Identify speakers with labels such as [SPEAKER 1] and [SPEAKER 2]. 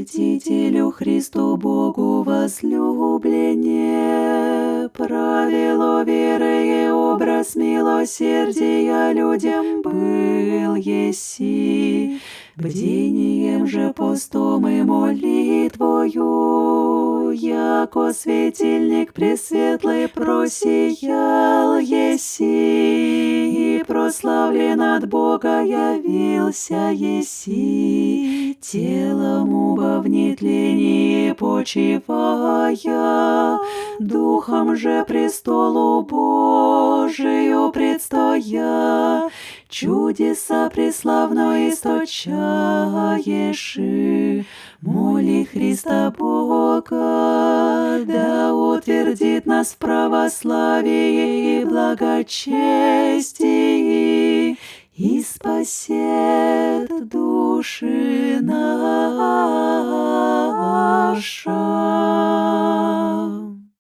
[SPEAKER 1] Святителю Христу Богу возлюбленне, правило веры и образ милосердия людям был еси. Бдением же постом и молитвою, яко светильник пресветлый просиял еси, и прославлен от Бога явился еси, телом убо в нетлении почивая, духом же престолу Божию предстоя, чудеса преславно источаешь. Моли Христа Бога, да утвердит нас в православии и благочестии, и спасет души наши.